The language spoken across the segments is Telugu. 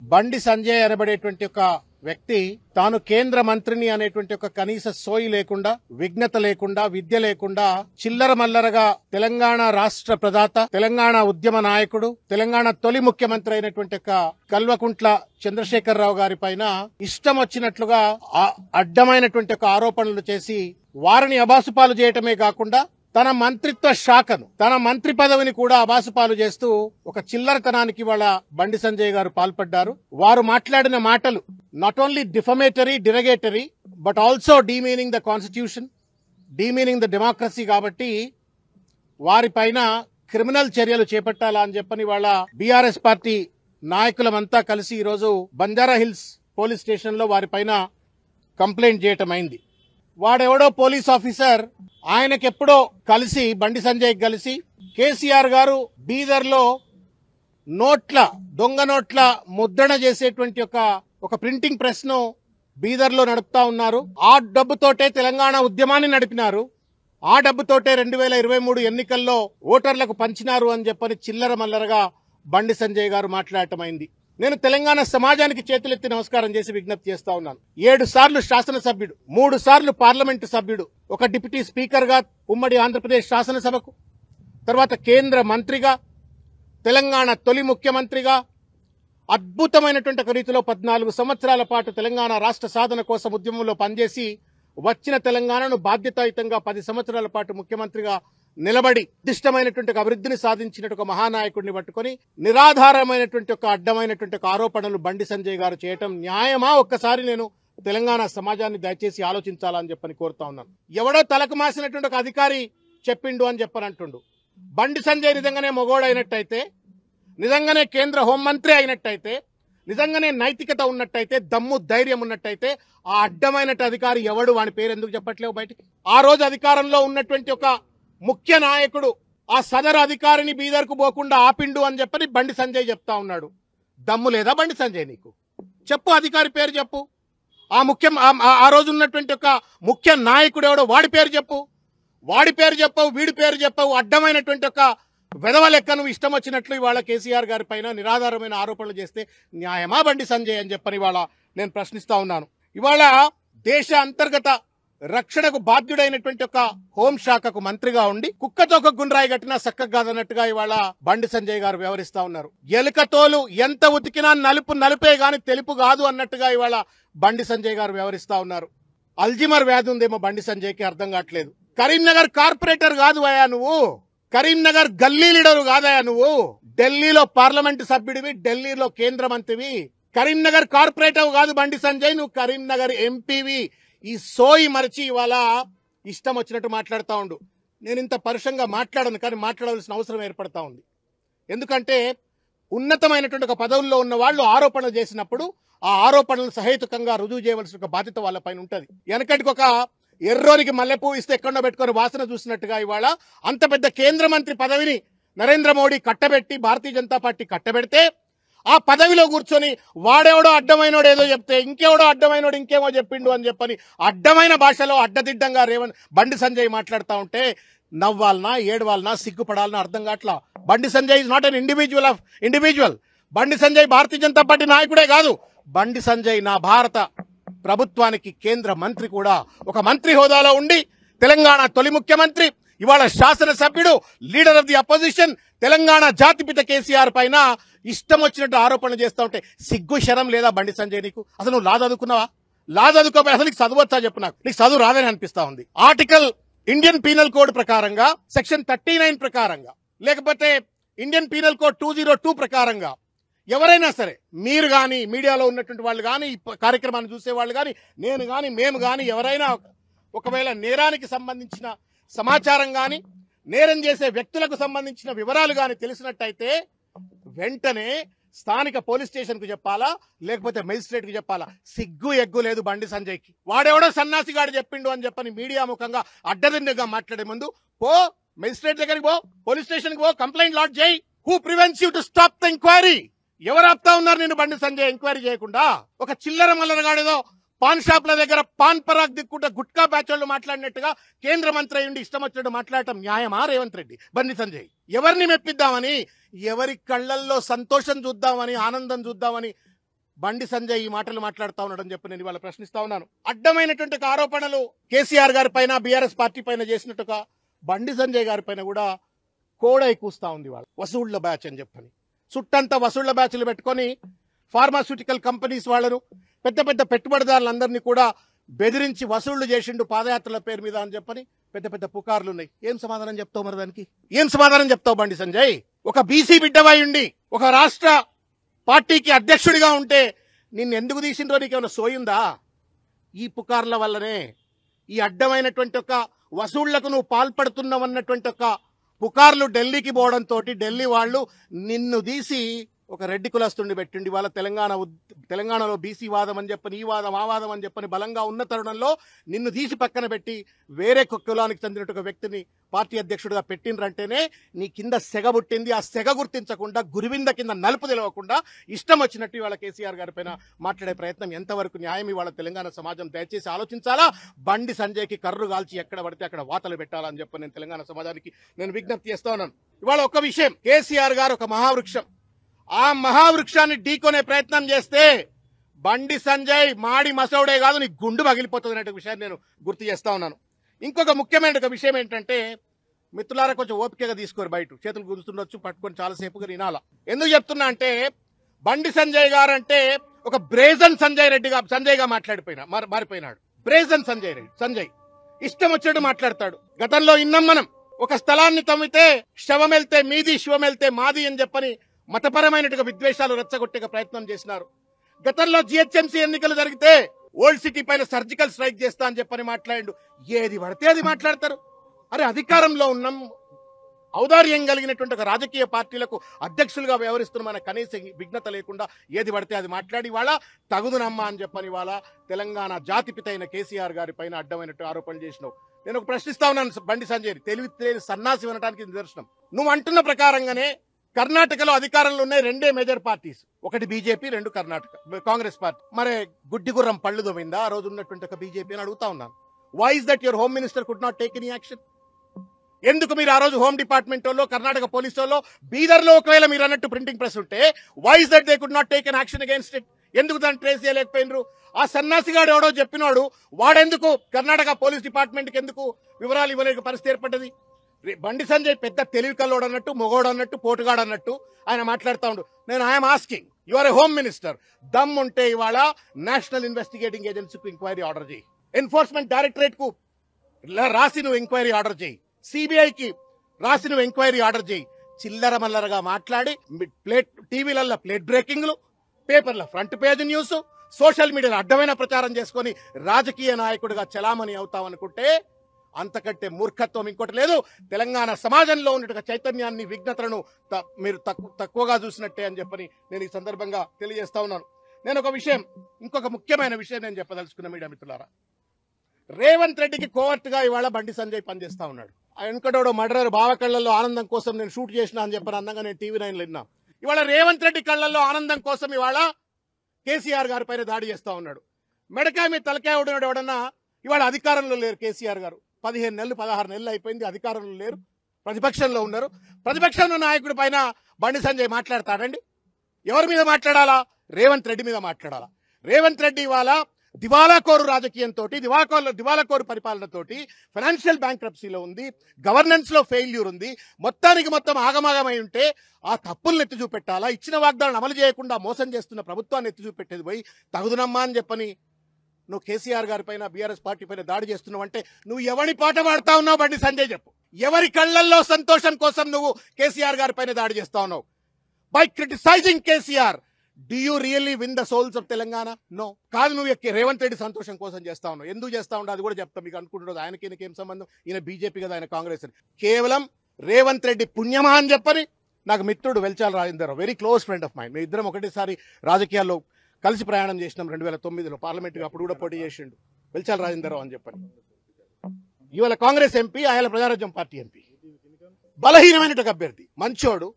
బండి సంజయ్ అనబడేటువంటి ఒక వ్యక్తి తాను కేంద్ర మంత్రిని అనేటువంటి ఒక కనీస సోయి లేకుండా, విఘ్నత లేకుండా, విద్య లేకుండా చిల్లర మల్లరగా తెలంగాణ రాష్ట్ర ప్రదాత, తెలంగాణ ఉద్యమ నాయకుడు, తెలంగాణ తొలి ముఖ్యమంత్రి అయినటువంటి ఒక కల్వకుంట్ల చంద్రశేఖరరావు గారి పైన ఇష్టం వచ్చినట్లుగా అడ్డమైనటువంటి ఒక ఆరోపణలు చేసి వారిని అబాసుపాలు చేయటమే కాకుండా తన మంత్రిత్వ శాఖను, తన మంత్రి పదవిని కూడా అబాసుపాలు చేస్తూ ఒక చిల్లరతనానికి వాళ్ళ బండి సంజయ్ గారు పాల్పడ్డారు. వారు మాట్లాడిన మాటలు not only defamatory, derogatory, but also demeaning the constitution, demeaning the democracy. కాబట్టి వారిపైన క్రిమినల్ చర్యలు చేపట్టాలా అని చెప్పని వాళ్ళ బీఆర్ఎస్ పార్టీ నాయకులమంతా కలిసి ఈరోజు బంజారా హిల్స్ పోలీస్ స్టేషన్ లో వారిపైన కంప్లైంట్ చేయటం అయింది. వాడెవడో పోలీస్ ఆఫీసర్ ఆయనకెప్పుడో కలిసి, బండి సంజయ్ కలిసి, కేసీఆర్ గారు బీదర్ లో దొంగ నోట్ల ముద్రణ చేసేటువంటి ఒక ప్రింటింగ్ ప్రెస్ ను బీదర్ లో నడుపుతా ఉన్నారు. ఆ డబ్బుతోటే తెలంగాణ ఉద్యమాన్ని నడిపినారు. ఆ డబ్బుతోటే 2023 ఎన్నికల్లో ఓటర్లకు పంచినారు అని చెప్పని చిల్లర మల్లరగా బండి సంజయ్ గారు మాట్లాడటం అయింది. నేను తెలంగాణ సమాజానికి చేతులెత్తి నమస్కారం చేసి విజ్ఞప్తి చేస్తా ఉన్నాను. 7 సార్లు శాసనసభ్యుడు, 3 సార్లు పార్లమెంటు సభ్యుడు, ఒక డిప్యూటీ స్పీకర్ గా ఉమ్మడి ఆంధ్రప్రదేశ్ శాసనసభకు, తర్వాత కేంద్ర మంత్రిగా, తెలంగాణ తొలి ముఖ్యమంత్రిగా అద్భుతమైనటువంటి ఒక రీతిలో 14 సంవత్సరాల పాటు తెలంగాణ రాష్ట్ర సాధన కోసం ఉద్యమంలో పనిచేసి వచ్చిన తెలంగాణను బాధ్యతాయుతంగా 10 సంవత్సరాల పాటు ముఖ్యమంత్రిగా నిలబడి నిర్దిష్టమైనటువంటి అభివృద్ధిని సాధించినట్టు ఒక మహానాయకుడిని పట్టుకుని నిరాధారమైనటువంటి ఒక అడ్డమైనటువంటి ఒక ఆరోపణలు బండి సంజయ్ గారు చేయటం న్యాయమా? ఒక్కసారి నేను తెలంగాణ సమాజాన్ని దయచేసి ఆలోచించాలని చెప్పని కోరుతా ఉన్నాను. ఎవడో తలకు మాసినటువంటి ఒక అధికారి చెప్పిండు అని చెప్పనంటుండు. బండి సంజయ్ నిజంగానే మొగోడైనట్టయితే, నిజంగానే కేంద్ర హోంమంత్రి అయినట్టయితే, నిజంగానే నైతికత ఉన్నట్టయితే, దమ్ము ధైర్యం ఉన్నట్టయితే ఆ అడ్డమైన అధికారి ఎవడు, వాని పేరు ఎందుకు చెప్పట్లేవు బయటికి? ఆ రోజు అధికారంలో ఉన్నటువంటి ఒక ముఖ్య నాయకుడు ఆ సదరు అధికారిని బీదర్కు పోకుండా ఆపిండు అని చెప్పని బండి సంజయ్ చెప్తా ఉన్నాడు. దమ్ము లేదా బండి సంజయ్ నీకు? చెప్పు, అధికారి పేరు చెప్పు. ఆ రోజు ఉన్నటువంటి ఒక ముఖ్య నాయకుడు ఎవడో వాడి పేరు చెప్పు. వాడి పేరు చెప్పవు, వీడి పేరు చెప్పవు. అడ్డమైనటువంటి ఒక వెధవ లెక్కను ఇష్టం వచ్చినట్లు ఇవాళ కేసీఆర్ గారి పైన నిరాధారమైన ఆరోపణలు చేస్తే న్యాయమా బండి సంజయ్ అని చెప్పని ఇవాళ నేను ప్రశ్నిస్తా ఉన్నాను. ఇవాళ దేశ అంతర్గత రక్షణకు బాధ్యుడైనటువంటి ఒక హోంశాఖకు మంత్రిగా ఉండి కుక్కతో ఒక గుండ్రాయి కట్టినా చక్కగా కాదన్నట్టుగా ఇవాళ బండి సంజయ్ గారు వ్యవహరిస్తా ఉన్నారు. ఎలుకతోలు ఎంత ఉతికినా నలుపే గాని తెలుపు కాదు అన్నట్టుగా ఇవాళ బండి సంజయ్ గారు వ్యవహరిస్తా ఉన్నారు. అల్జిమర్ వ్యాధి ఉందేమో బండి సంజయ్కి, అర్థం కావట్లేదు. కరీంనగర్ కార్పొరేటర్ కాదు అయ్యా నువ్వు, కరీంనగర్ గల్లీ లీడరు కాదయా నువ్వు. ఢిల్లీలో పార్లమెంటు సభ్యుడివి, ఢిల్లీలో కేంద్ర మంత్రివి. కరీంనగర్ కార్పొరేటర్ కాదు బండి సంజయ్, నువ్వు కరీంనగర్ ఎంపీవి. ఈ సోయి మరిచి ఇవాళ ఇష్టం వచ్చినట్టు మాట్లాడుతూ ఉండు. నేను ఇంత పరుషంగా మాట్లాడను, కానీ మాట్లాడవలసిన అవసరం ఏర్పడతా ఉంది. ఎందుకంటే ఉన్నతమైనటువంటి ఒక పదవుల్లో ఉన్న వాళ్ళు ఆరోపణలు చేసినప్పుడు ఆ ఆరోపణలు సహేతుకంగా రుజువు చేయవలసిన ఒక బాధ్యత వాళ్ళ పైన ఉంటుంది. వెనకటికి ఒక ఎర్రోనికి మల్లెపూ ఇస్తే ఎక్కడో పెట్టుకుని వాసన చూసినట్టుగా ఇవాళ అంత పెద్ద కేంద్ర మంత్రి పదవిని నరేంద్ర మోడీ కట్టబెట్టి, భారతీయ జనతా పార్టీ కట్టబెడితే ఆ పదవిలో కూర్చొని వాడెవడో అడ్డమైనోడు ఏదో చెప్తే ఇంకెవడో అడ్డమైనోడు ఇంకేమో చెప్పిండు అని చెప్పని అడ్డమైన భాషలో అడ్డదిడ్డంగా బండి సంజయ్ మాట్లాడుతూ ఉంటే నవ్వాలనా, ఏడవాలనా, సిగ్గుపడాలనా అర్థం కావట్లా. Bandi Sanjay is not an individual. Bandi Sanjay Bharatiya Janata party నాయకుడే కాదు. బండి సంజయ్ నా భారత ప్రభుత్వానికి కేంద్ర మంత్రి కూడా. ఒక మంత్రి హోదాలో ఉండి తెలంగాణ తొలి ముఖ్యమంత్రి, ఇవాళ శాసనసభ్యుడు, leader of the opposition, Telangana జాతిపిత కేసీఆర్ పైన ఇష్టం వచ్చినట్టు ఆరోపణలు చేస్తూ ఉంటే సిగ్గు శరం లేదా బండి సంజయ్ నీకు? అసలు నువ్వు లా చదువుకున్నావా? లా చదువుకోపోయి అసలు నీకు చదవచ్చా చెప్పు నాకు. నీకు చదువు రాదని అనిపిస్తా ఉంది. ఆర్టికల్ ఇండియన్ పీనల్ కోడ్ ప్రకారంగా, సెక్షన్ 39 ప్రకారంగా, లేకపోతే ఇండియన్ పీనల్ కోడ్ 202 ప్రకారంగా ఎవరైనా సరే, మీరు కానీ, మీడియాలో ఉన్నటువంటి వాళ్ళు కానీ, కార్యక్రమాన్ని చూసే వాళ్ళు కానీ, నేను కానీ, మేము కానీ, ఎవరైనా ఒకవేళ నేరానికి సంబంధించిన సమాచారం కానీ, నేరం చేసే వ్యక్తులకు సంబంధించిన వివరాలు కానీ తెలిసినట్టయితే వెంటనే స్థానిక పోలీస్ స్టేషన్ కు చెప్పాలా, లేకపోతే మెజిస్ట్రేట్ కు చెప్పాలా? సిగ్గు ఎగ్గు లేదు బండి సంజయ్ కి. వాడెవడో సన్నాసిగాడు చెప్పిండు అని చెప్పని మీడియా ముఖంగా అడ్డదిడ్డంగా మాట్లాడే ముందు పో, మెజిస్ట్రేట్ దగ్గరికి పో, పోలీస్ స్టేషన్ కి పో, కంప్లైంట్ లాడ్జ్ చేయి. Who prevents you to stop the enquiry? ఎవరు ఆపుతా ఉన్నారు నేను బండి సంజయ్ ఎంక్వైరీ చేయకుండా? ఒక చిల్లర మల్లరగాడేదో పాన్ షాప్ల దగ్గర పాన్ పరాగ్ దిక్కుంటే గుట్కా బ్యాచ్ వాళ్ళు మాట్లాడినట్టుగా కేంద్ర మంత్రి అయ్యుండి ఇష్టం వచ్చినట్టు మాట్లాడటం న్యాయమా రేవంత్ రెడ్డి? బండి సంజయ్ ఎవరిని మెప్పిద్దామని, ఎవరి కళ్ళల్లో సంతోషం చూద్దామని, ఆనందం చూద్దామని బండి సంజయ్ ఈ మాటలు మాట్లాడుతా ఉన్నాడని చెప్పి నేను ఇవాళ ప్రశ్నిస్తా ఉన్నాను. అడ్డమైనటువంటి ఆరోపణలు కేసీఆర్ గారి పైన, బీఆర్ఎస్ పార్టీ పైన చేసినట్టుగా బండి సంజయ్ గారి పైన కూడా కోడై కూస్తా ఉంది. వాళ్ళు వసూళ్ల బ్యాచ్ అని చెప్పని చుట్టంతా వసూళ్ల బ్యాచ్లు పెట్టుకొని ఫార్మాస్యూటికల్ కంపెనీస్ వాళ్ళను, పెద్ద పెద్ద పెట్టుబడిదారులందరినీ కూడా బెదిరించి వసూళ్లు చేసిండు పాదయాత్రల పేరు మీద అని చెప్పని పెద్ద పెద్ద పుకార్లు ఉన్నాయి. ఏం సమాధానం చెప్తావు మరి దానికి? ఏం సమాధానం చెప్తావు బండి సంజయ్? ఒక బీసీ బిడ్డవై ఉండి ఒక రాష్ట్ర పార్టీకి అధ్యక్షుడిగా ఉంటే నిన్ను ఎందుకు తీసిండ్రో నీకేమైనా సోయిందా? ఈ పుకార్ల వల్లనే, ఈ అడ్డమైనటువంటి ఒక వసూళ్లకు నువ్వు పాల్పడుతున్నావన్నటువంటి ఒక పుకార్లు ఢిల్లీకి పోవడంతో ఢిల్లీ వాళ్ళు నిన్ను తీసి ఒక రెడ్డి కులస్తుండి పెట్టిండి. వాళ్ళ తెలంగాణలో బీసీ వాదం అని చెప్పని, ఈ వాదం ఆ వాదం అని చెప్పని బలంగా ఉన్న తరుణంలో నిన్ను తీసి పక్కన పెట్టి వేరే కులానికి చెందినట్టు ఒక వ్యక్తిని పార్టీ అధ్యక్షుడిగా పెట్టినరంటేనే నీ కింద సెగ పుట్టింది. ఆ సెగ గుర్తించకుండా, గురివింద కింద నలుపు తెలవకుండా ఇష్టం వచ్చినట్టు ఇవాళ కేసీఆర్ గారి పైన మాట్లాడే ప్రయత్నం ఎంతవరకు న్యాయం? ఇవాళ తెలంగాణ సమాజం దయచేసి ఆలోచించాలా. బండి సంజయ్కి కర్రు కాల్చి ఎక్కడ పడితే అక్కడ వాతలు పెట్టాలని చెప్పి నేను తెలంగాణ సమాజానికి విజ్ఞప్తి చేస్తా ఉన్నాను. ఇవాళ ఒక విషయం, కేసీఆర్ గారు ఒక మహావృక్షం. ఆ మహావృక్షాన్ని ఢీకొనే ప్రయత్నం చేస్తే బండి సంజయ్ మాడి మసౌడే కాదు, నీ గుండు పగిలిపోతుంది అనే విషయాన్ని నేను గుర్తు చేస్తా ఉన్నాను. ఇంకొక ముఖ్యమైన విషయం ఏంటంటే, మిత్రులారా కొంచెం ఓపికగా తీసుకోరు, బయట చేతులు గుర్తుండొచ్చు, పట్టుకొని చాలాసేపుగా వినాలా. ఎందుకు చెప్తున్నా అంటే, బండి సంజయ్ గారు అంటే ఒక బ్రేజన్ సంజయ్గా మారిపోయినాడు. బ్రేజన్ సంజయ్ ఇష్టం వచ్చినట్టు మాట్లాడతాడు. గతంలో ఇన్నాం మనం, ఒక స్థలాన్ని తవ్వితే శవం వెళ్తే మీది, శివం వెళ్తే మాది అని చెప్పని మతపరమైనట్టుగా విద్వేషాలు రెచ్చగొట్టే ప్రయత్నం చేసినారు. గతంలో జిహెచ్ఎంసీ ఎన్నికలు జరిగితే ఓల్డ్ సిటీ పైన సర్జికల్ స్ట్రైక్ చేస్తా అని చెప్పని మాట్లాడు. ఏది పడితే అది మాట్లాడతారు. అరే, అధికారంలో ఉన్నాం, ఔదార్యం కలిగినటువంటి ఒక రాజకీయ పార్టీలకు అధ్యక్షులుగా వ్యవహరిస్తున్న మన కనీస విఘ్నత లేకుండా ఏది పడితే అది మాట్లాడి వాళ్ళ తగుదునమ్మా అని చెప్పని వాళ్ళ తెలంగాణ జాతిపిత అయిన కేసీఆర్ గారి పైన అడ్డమైనట్టు ఆరోపణలు చేసినావు. నేను ఒక ప్రశ్నిస్తా ఉన్నాను బండి సంజయ్, తెలివి సన్నాసి వినడానికి నిదర్శనం. నువ్వు అంటున్న ప్రకారంగానే కర్ణాటకలో అధికారంలో ఉన్నాయి రెండే మేజర్ పార్టీస్, ఒకటి బీజేపీ, రెండు కాంగ్రెస్ పార్టీ. మరి గుడ్డిగుర్రం పళ్ళు దొమిందా ఆ రోజు ఉన్నటువంటి ఒక బీజేపీ అని అడుగుతా ఉన్నాను. Why is that your home minister could not take any action? ఎందుకు మీరు ఆ రోజు హోమ్ డిపార్ట్మెంట్ లో, కర్ణాటక పోలీసు వాళ్ళు, బీదర్ లో ఒకవేళ మీరు అన్నట్టు ప్రింటింగ్ ప్రెస్ ఉంటే why is that they could not take any action against it? ఎందుకు దాన్ని ట్రేస్ చేయలేకపోయినరు? ఆ సన్నాసిగాడు ఎవడో చెప్పినాడు, వాడెందుకు కర్ణాటక పోలీస్ డిపార్ట్మెంట్ కి ఎందుకు వివరాలు ఇవ్వలేక పరిస్థితి ఏర్పడ్డది? బండి సంజయ్ పెద్ద తెలివి కల్లోడు అన్నట్టు, మొగోడు అన్నట్టు, పోటుగాడు అన్నట్టు ఆయన మాట్లాడుతూ ఉండు. నేను I'm asking, you are a home minister, దమ్ ఉంటే ఇవాళ నేషనల్ ఇన్వెస్టిగేటింగ్ ఏజెన్సీకు ఎంక్వైరీ ఆర్డర్ చేయి, ఎన్ఫోర్స్మెంట్ డైరెక్టరేట్ కు రాసి నువ్వు ఎంక్వైరీ ఆర్డర్ చేయి, సిబిఐకి రాసి నువ్వు ఎంక్వైరీ ఆర్డర్ చేయి. చిల్లర మల్లరగా మాట్లాడి టీవీలలో ప్లేట్ బ్రేకింగ్లు, పేపర్ల ఫ్రంట్ పేజ్ న్యూస్, సోషల్ మీడియాలో అడ్డమైన ప్రచారం చేసుకుని రాజకీయ నాయకుడిగా చలామణి అవుతామనుకుంటే అంతకంటే మూర్ఖత్వం ఇంకోటి లేదు. తెలంగాణ సమాజంలో ఉన్నటువంటి చైతన్యాన్ని, విఘ్నతలను మీరు తక్కువగా చూసినట్టే అని చెప్పని నేను ఈ సందర్భంగా తెలియజేస్తా ఉన్నాను. నేను ఒక విషయం, ఇంకొక ముఖ్యమైన విషయం నేను చెప్పదలుచుకున్న మీడియా మిత్రులారా, రేవంత్ రెడ్డికి కోవర్ట్గా ఇవాళ బండి సంజయ్ పనిచేస్తా ఉన్నాడు. ఆ వెనుకడోడు మర్డర్ బావ కళ్ళల్లో ఆనందం కోసం నేను షూట్ చేసిన అని చెప్పని అందంగా నేను టీవీ 9లో విన్నా. ఇవాళ రేవంత్ రెడ్డి కళ్ళల్లో ఆనందం కోసం ఇవాళ కేసీఆర్ గారి పైన దాడి చేస్తా ఉన్నాడు. మెడకాయ మీద తలకాయ ఉన్నాడు ఎవడన్నా. ఇవాళ అధికారంలో లేరు కేసీఆర్ గారు. 15 నెలలు 16 నెలలు అయిపోయింది, అధికారంలో లేరు, ప్రతిపక్షంలో ఉన్నారు. ప్రతిపక్షంలో నాయకుడి పైన బండి సంజయ్ మాట్లాడతాడండి? ఎవరి మీద మాట్లాడాలా? రేవంత్ రెడ్డి మీద మాట్లాడాలా? రేవంత్ రెడ్డి ఇవాళ దివాలాకోరు రాజకీయంతో, దివాలాకోరు పరిపాలనతోటి, ఫైనాన్షియల్ బ్యాంక్రప్సీలో ఉంది, గవర్నెన్స్ లో ఫెయిల్యూర్ ఉంది, మొత్తం ఆగమాగమై ఉంటే ఆ తప్పులను ఎత్తి చూపెట్టాలా? ఇచ్చిన వాగ్దానాలను అమలు చేయకుండా మోసం చేస్తున్న ప్రభుత్వాన్ని ఎత్తి చూపెట్టేది పోయి తగుదునమ్మా అని చెప్పని నువ్వు కేసీఆర్ గారి పైన, బీఆర్ఎస్ పార్టీ పైన దాడి చేస్తున్నావు అంటే నువ్వు ఎవరి పాట పాడుతా ఉన్నావు బండి సంజయ్ చెప్పు. ఎవరి కళ్లల్లో సంతోషం కోసం నువ్వు కేసీఆర్ గారి పైన దాడి చేస్తా ఉన్నావు? By criticizing KCR, do you really win the souls of Telangana? No, కాదు. నువ్వు రేవంత్ రెడ్డి సంతోషం కోసం చేస్తా ఉన్నావు. ఎందుకు చేస్తా ఉండవు అది కూడా చెప్తా. మీకు అనుకుంటున్నది ఆయనకి ఈయనకేం సంబంధం? ఈయన బీజేపీ కదా, ఆయన కాంగ్రెస్. కేవలం రేవంత్ రెడ్డి పుణ్యమా అని చెప్పని నాకు మిత్రుడు Velchala Rajender, very close friend of mind, మేము ఇద్దరం ఒకటేసారి రాజకీయాల్లో కలిసి ప్రయాణం చేసినాం 2009లో పార్లమెంట్గా. అప్పుడు కూడా పోటీ చేసిండు వెల్చాల రాజేందర్రావు అని చెప్పని. ఇవాళ కాంగ్రెస్ ఎంపీ, ఆయన ప్రజారాజ్యం పార్టీ ఎంపీ. బలహీనమైనటువంటి అభ్యర్థి, మంచోడు,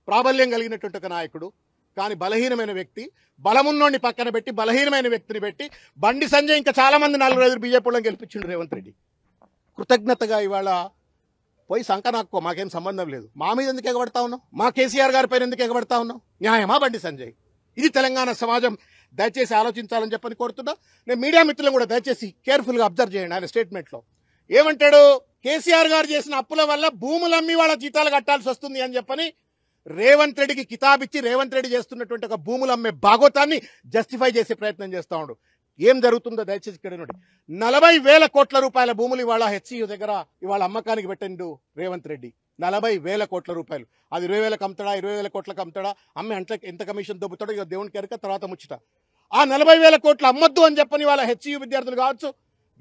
ప్రాబల్యం కలిగినటువంటి ఒక నాయకుడు, కానీ బలహీనమైన వ్యక్తి. బలమున్నోడిని పక్కన పెట్టి బలహీనమైన వ్యక్తిని పెట్టి బండి సంజయ్ ఇంకా చాలా మంది 4-5 బీజేపీలో గెలిపించిండు రేవంత్ రెడ్డి. కృతజ్ఞతగా ఇవాళ పోయి సంకనాక్కో, మాకేం సంబంధం లేదు, మా మీద ఎందుకు ఎగబడతా ఉన్నావు? మా కేసీఆర్ గారి పైన ఎందుకు ఎగబడతా ఉన్నావు? న్యాయమా బండి సంజయ్? ఇది తెలంగాణ సమాజం దయచేసి ఆలోచించాలని చెప్పని కోరుతున్నా. నేను మీడియా మిత్రులను కూడా దయచేసి కేర్ఫుల్గా అబ్జర్వ్ చేయండి. ఆయన స్టేట్మెంట్లో ఏమంటాడు, కేసీఆర్ గారు చేసిన అప్పుల వల్ల భూములమ్మి వాళ్ళ జీతాలు కట్టాల్సి వస్తుంది అని చెప్పని రేవంత్ రెడ్డికి కితాబిచ్చి రేవంత్ రెడ్డి చేస్తున్నటువంటి ఒక భూములు అమ్మే భాగోతాన్ని జస్టిఫై చేసే ప్రయత్నం చేస్తా ఉండు. ఏం జరుగుతుందో దయచేసి ఇక్కడ నుండి 40,000 కోట్ల రూపాయల భూములు ఇవాళ హెచ్సియు దగ్గర ఇవాళ అమ్మకానికి పెట్టిండు రేవంత్ రెడ్డి. 40,000 కోట్ల రూపాయలు. అది 20,000 అమ్ముతాడా, 20,000 కోట్లకు అమ్ముతాడా, అమ్మే అంటే ఎంత కమిషన్ దొబ్బుతాడో ఇక దేవునికి ఎరక, తర్వాత ముచ్చట. ఆ 40,000 కోట్లు అమ్మొద్దు అని చెప్పని వాళ్ళ హెచ్సియు విద్యార్థులు కావచ్చు,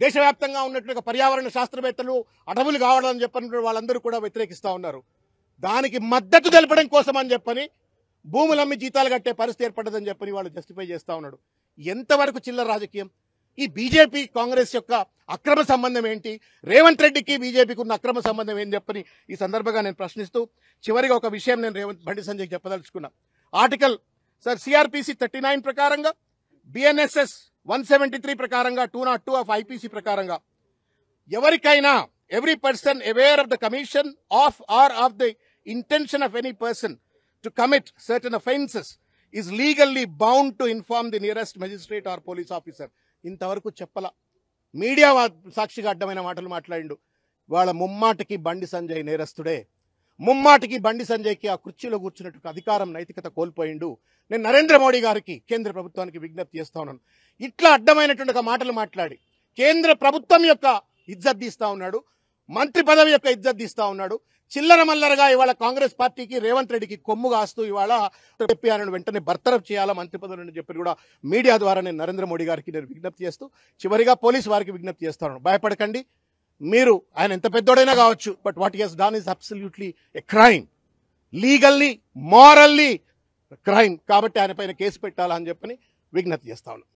దేశవ్యాప్తంగా ఉన్నటువంటి పర్యావరణ శాస్త్రవేత్తలు, అడవులు కావాలని చెప్పని వాళ్ళందరూ కూడా వ్యతిరేకిస్తూ ఉన్నారు. దానికి మద్దతు తెలపడం కోసం అని చెప్పని భూములమ్మి జీతాలు కట్టే పరిస్థితి ఏర్పడ్డదని చెప్పని వాళ్ళు జస్టిఫై చేస్తూ ఉన్నాడు. ఎంతవరకు చిల్లర రాజకీయం? ఈ బీజేపీ కాంగ్రెస్ యొక్క అక్రమ సంబంధం ఏంటి, రేవంత్ రెడ్డికి బీజేపీకి ఉన్న అక్రమ సంబంధం ఏంటి చెప్పని ఈ సందర్భంగా నేను ప్రశ్నిస్తూ చివరిగా ఒక విషయం నేను బండి సంజయ్ చెప్పదలుచుకున్నా. ఆర్టికల్ సిఆర్పిసి 39 ప్రకారంగా, బిఎన్ఎస్ఎస్ 173 ప్రకారంగా, 202 ఆఫ్ ఐపీసీ ప్రకారంగా ఎవరికైనా every person aware of the commission of or of the intention of any person to commit certain offences is legally bound to inform the nearest magistrate or police officer. ఇంతవరకు చెప్పల. మీడియా సాక్షిగా అడ్డమైన మాటలు మాట్లాడిండు. వాళ్ళ ముమ్మాటికి బండి సంజయ్ నేరస్తుడే. ముమ్మాటికి బండి సంజయ్కి ఆ కుర్చీలో కూర్చున్నట్టు అధికారం, నైతికత కోల్పోయిండు. నేను నరేంద్ర మోడీ గారికి, కేంద్ర ప్రభుత్వానికి విజ్ఞప్తి చేస్తా ఉన్నాను. ఇట్లా అడ్డమైనటువంటి ఒక మాటలు మాట్లాడి కేంద్ర ప్రభుత్వం యొక్క ఇజ్జత్ తీస్తా ఉన్నాడు, మంత్రి పదవి యొక్క ఇజ్జత్ తీస్తా ఉన్నాడు. చిల్లర మల్లరగా ఇవాళ కాంగ్రెస్ పార్టీకి, రేవంత్ రెడ్డికి కొమ్ము కాస్తూ ఇవాళ ఆయన వెంటనే బర్తరఫ్ చేయాలా మంత్రి పదవి అని చెప్పి కూడా మీడియా ద్వారా నేను నరేంద్ర మోడీ గారికి నేను విజ్ఞప్తి చేస్తూ చివరిగా పోలీసు వారికి విజ్ఞప్తి చేస్తాను. భయపడకండి. మీరు ఆయన ఎంత పెద్దోడైనా కావచ్చు, but what he has done is absolutely a crime, legally morally crime. కాబట్టి ఆయన పైన కేసు పెట్టాలని చెప్పని విజ్ఞప్తి చేస్తా ఉన్నాను.